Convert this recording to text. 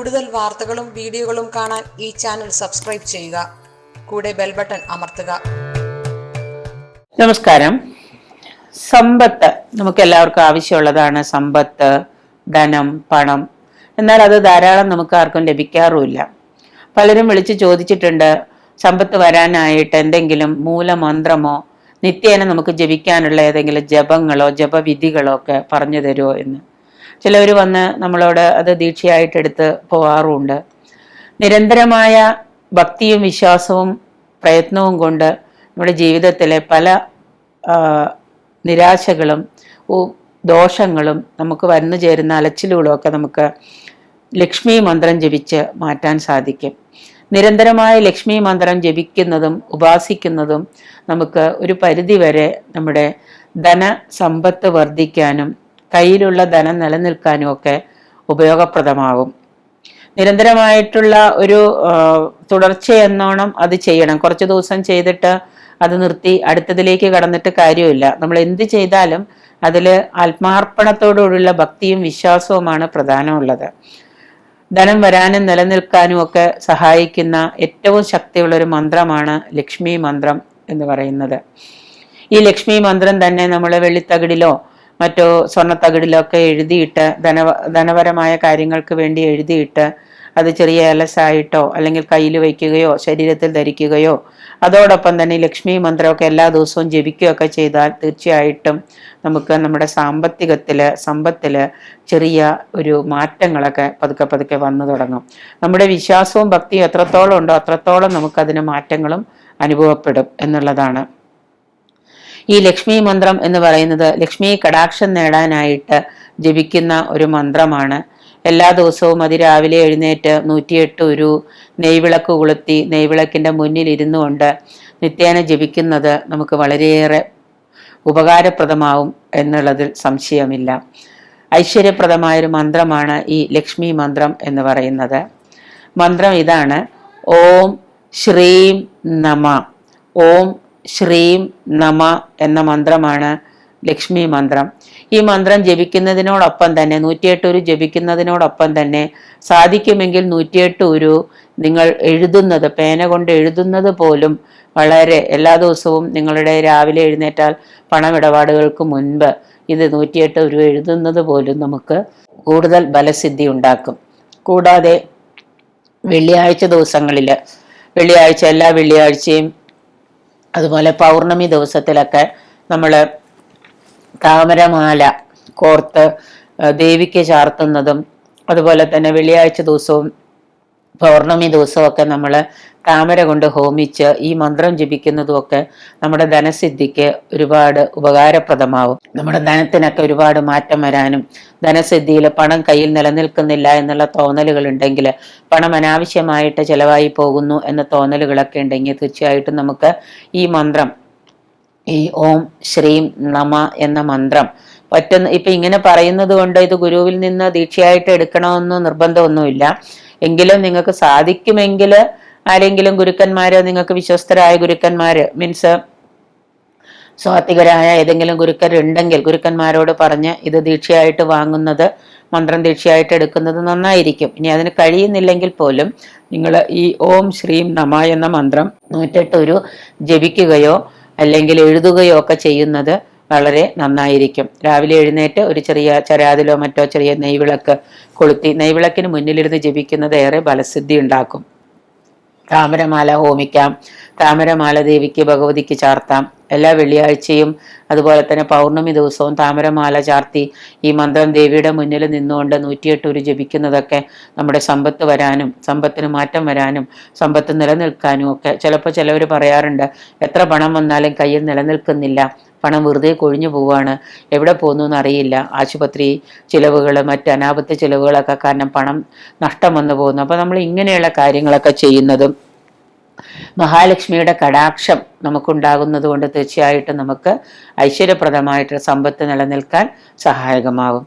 കൂടുതൽ വാർത്തകളും വീഡിയോകളും കാണാൻ ഈ ചാനൽ സബ്സ്ക്രൈബ് ചെയ്യുക. കൂടെ ബെൽ ബട്ടൺ അമർത്തുക. നമസ്കാരം. സമ്പത്ത് നമുക്ക് എല്ലാവർക്കും ആവശ്യമുള്ളതാണ്. സമ്പത്ത്, ധനം, പണം. എന്നാൽ അത് ധാരാളം നമുക്ക് ആർക്കും ലഭിക്കാറുമില്ല. പലരും വിളിച്ച് ചോദിച്ചിട്ടുണ്ട്, സമ്പത്ത് വരാനായിട്ട് എന്തെങ്കിലും മൂലമന്ത്രമോ നിത്യേന നമുക്ക് ജപിക്കാനുള്ള ഏതെങ്കിലും ജപങ്ങളോ ജപവിധികളോ ഒക്കെ പറഞ്ഞു തരുമോ എന്ന്. ചിലവർ വന്ന് നമ്മളോട് അത് ദീക്ഷയായിട്ടെടുത്ത് പോകാറുമുണ്ട്. നിരന്തരമായ ഭക്തിയും വിശ്വാസവും പ്രയത്നവും കൊണ്ട് നമ്മുടെ ജീവിതത്തിലെ പല നിരാശകളും ദോഷങ്ങളും നമുക്ക് വന്നു ചേരുന്ന അലച്ചിലുകളൊക്കെ നമുക്ക് ലക്ഷ്മി മന്ത്രം ജപിച്ച് മാറ്റാൻ സാധിക്കും. നിരന്തരമായ ലക്ഷ്മി മന്ത്രം ജപിക്കുന്നതും ഉപാസിക്കുന്നതും നമുക്ക് ഒരു പരിധിവരെ നമ്മുടെ ധനസമ്പത്ത് വർദ്ധിക്കാനും കയ്യിലുള്ള ധനം നിലനിൽക്കാനും ഒക്കെ ഉപയോഗപ്രദമാകും. നിരന്തരമായിട്ടുള്ള ഒരു തുടർച്ചയെന്നോണം അത് ചെയ്യണം. കുറച്ച് ദിവസം ചെയ്തിട്ട് അത് നിർത്തി അടുത്തതിലേക്ക് കടന്നിട്ട് കാര്യമില്ല. നമ്മൾ എന്ത് ചെയ്താലും അതിൽ ആത്മാർപ്പണത്തോടുള്ള ഭക്തിയും വിശ്വാസവുമാണ് പ്രധാനമുള്ളത്. ധനം വരാനും നിലനിൽക്കാനും ഒക്കെ സഹായിക്കുന്ന ഏറ്റവും ശക്തിയുള്ള ഒരു മന്ത്രമാണ് ലക്ഷ്മി മന്ത്രം എന്ന് പറയുന്നത്. ഈ ലക്ഷ്മി മന്ത്രം തന്നെ നമ്മൾ വെള്ളിത്തകിടിലോ മറ്റോ സ്വർണ്ണത്തകിടിലോ ഒക്കെ എഴുതിയിട്ട് ധനപരമായ കാര്യങ്ങൾക്ക് വേണ്ടി എഴുതിയിട്ട് അത് ചെറിയ എലസായിട്ടോ അല്ലെങ്കിൽ കയ്യിൽ വയ്ക്കുകയോ ശരീരത്തിൽ ധരിക്കുകയോ അതോടൊപ്പം തന്നെ ലക്ഷ്മി മന്ത്രമൊക്കെ എല്ലാ ദിവസവും ജപിക്കുകയൊക്കെ ചെയ്താൽ തീർച്ചയായിട്ടും നമുക്ക് നമ്മുടെ സമ്പത്തില് ചെറിയ ഒരു മാറ്റങ്ങളൊക്കെ പതുക്കെ വന്നു തുടങ്ങും. നമ്മുടെ വിശ്വാസവും ഭക്തിയും എത്രത്തോളം ഉണ്ടോ അത്രത്തോളം നമുക്കതിന് മാറ്റങ്ങളും അനുഭവപ്പെടും എന്നുള്ളതാണ്. ഈ ലക്ഷ്മി മന്ത്രം എന്ന് പറയുന്നത് ലക്ഷ്മി കടാക്ഷം നേടാനായിട്ട് ജപിക്കുന്ന ഒരു മന്ത്രമാണ്. എല്ലാ ദിവസവും അതിരാവിലെ എഴുന്നേറ്റ് 108 ഒരു നെയ്വിളക്ക് കൊളുത്തി നെയ്വിളക്കിൻ്റെ മുന്നിൽ ഇരുന്നു കൊണ്ട് നിത്യേന ജപിക്കുന്നത് നമുക്ക് വളരെയേറെ ഉപകാരപ്രദമാവും എന്നുള്ളതിൽ സംശയമില്ല. ഐശ്വര്യപ്രദമായൊരു മന്ത്രമാണ് ഈ ലക്ഷ്മി മന്ത്രം എന്ന് പറയുന്നത്. മന്ത്രം ഇതാണ്: ഓം ശ്രീം നമ. ഓം ശ്രീം നമ എന്ന മന്ത്രമാണ് ലക്ഷ്മി മന്ത്രം. ഈ മന്ത്രം ജപിക്കുന്നതിനോടൊപ്പം തന്നെ 108 ഉരു ജപിക്കുന്നതിനോടൊപ്പം തന്നെ സാധിക്കുമെങ്കിൽ 108 ഉരു നിങ്ങൾ എഴുതുന്നത്, പേന കൊണ്ട് എഴുതുന്നത് പോലും വളരെ എല്ലാ ദിവസവും നിങ്ങളുടെ രാവിലെ എഴുന്നേറ്റാൽ പണമിടപാടുകൾക്ക് മുൻപ് ഇത് 108 ഉരു എഴുതുന്നത് പോലും നമുക്ക് കൂടുതൽ ഫലസിദ്ധി ഉണ്ടാക്കും. കൂടാതെ വെള്ളിയാഴ്ച ദിവസങ്ങളിൽ എല്ലാ വെള്ളിയാഴ്ചയും അതുപോലെ പൗർണമി ദിവസത്തിലൊക്കെ നമ്മൾ താമരമാല കോർത്ത് ദേവിക്ക് ചാർത്തുന്നതും അതുപോലെ തന്നെ വെള്ളിയാഴ്ച ദിവസവും പൗർണമി ദിവസമൊക്കെ നമ്മൾ താമര കൊണ്ട് ഹോമിച്ച് ഈ മന്ത്രം ജപിക്കുന്നതും ഒക്കെ നമ്മുടെ ധനസിദ്ധിക്ക് ഒരുപാട് ഉപകാരപ്രദമാവും. നമ്മുടെ ധനത്തിനൊക്കെ ഒരുപാട് മാറ്റം വരാനും ധനസിദ്ധിയിൽ പണം കയ്യിൽ നിലനിൽക്കുന്നില്ല എന്നുള്ള തോന്നലുകൾ ഉണ്ടെങ്കിൽ, പണം അനാവശ്യമായിട്ട് ചിലവായി പോകുന്നു എന്ന തോന്നലുകളൊക്കെ ഉണ്ടെങ്കിൽ തീർച്ചയായിട്ടും നമുക്ക് ഈ മന്ത്രം, ഈ ഓം ശ്രീം നമ എന്ന മന്ത്രം ഇപ്പൊ ഇങ്ങനെ പറയുന്നത് കൊണ്ട് ഇത് ഗുരുവിൽ നിന്ന് ദീക്ഷയായിട്ട് എടുക്കണമെന്ന് നിർബന്ധമൊന്നുമില്ല. എങ്കിലും നിങ്ങൾക്ക് സാധിക്കുമെങ്കിൽ ആരെങ്കിലും ഗുരുക്കന്മാര്, നിങ്ങൾക്ക് വിശ്വസ്തരായ ഗുരുക്കന്മാര്, മീൻസ് സ്വാത്വികരായ ഏതെങ്കിലും ഗുരുക്കരുണ്ടെങ്കിൽ ഗുരുക്കന്മാരോട് പറഞ്ഞ് ഇത് ദീക്ഷയായിട്ട് വാങ്ങുന്നത്, മന്ത്രം ദീക്ഷയായിട്ട് എടുക്കുന്നത് നന്നായിരിക്കും. ഇനി അതിന് കഴിയുന്നില്ലെങ്കിൽ പോലും നിങ്ങൾ ഈ ഓം ശ്രീം നമ എന്ന മന്ത്രം 108 ഉരു ജപിക്കുകയോ അല്ലെങ്കിൽ എഴുതുകയോ ഒക്കെ ചെയ്യുന്നത് വളരെ നന്നായിരിക്കും. രാവിലെ എഴുന്നേറ്റ് ഒരു ചെറിയ ചരാതിലോ മറ്റോ ചെറിയ നെയ്വിളക്ക് കൊളുത്തി നെയ്വിളക്കിന് മുന്നിലിരുന്ന് ജപിക്കുന്നത് ഏറെ ഫലസിദ്ധി ഉണ്ടാക്കും. താമരമാല ഹോമിക്കാം, താമരമാല ദേവിക്ക് ഭഗവതിക്ക് ചാർത്താം. എല്ലാ വെള്ളിയാഴ്ചയും അതുപോലെ തന്നെ പൗർണമി ദിവസവും താമരമാല ചാർത്തി ഈ മന്ത്രം ദേവിയുടെ മുന്നിൽ നിന്നുകൊണ്ട് 108 ഉരു ജപിക്കുന്നതൊക്കെ നമ്മുടെ സമ്പത്ത് വരാനും സമ്പത്തിന് മാറ്റം വരാനും സമ്പത്ത് നിലനിൽക്കാനും ഒക്കെ. ചിലപ്പോൾ ചിലവർ പറയാറുണ്ട്, എത്ര പണം വന്നാലും കയ്യിൽ നിലനിൽക്കുന്നില്ല, പണം വെറുതെ കൊഴിഞ്ഞു പോവാണ്, എവിടെ പോകുന്നു എന്നറിയില്ല, ആശുപത്രി ചിലവുകൾ മറ്റ് അനാപത്ത് ചിലവുകളൊക്കെ കാരണം പണം നഷ്ടം വന്നു പോകുന്നു. അപ്പോൾ നമ്മൾ ഇങ്ങനെയുള്ള കാര്യങ്ങളൊക്കെ ചെയ്യുന്നതും മഹാലക്ഷ്മിയുടെ കടാക്ഷം നമുക്കുണ്ടാകുന്നത് കൊണ്ട് തീർച്ചയായിട്ടും നമുക്ക് ഐശ്വര്യപ്രദമായിട്ട് സമ്പത്ത് നിലനിൽക്കാൻ സഹായകമാകും.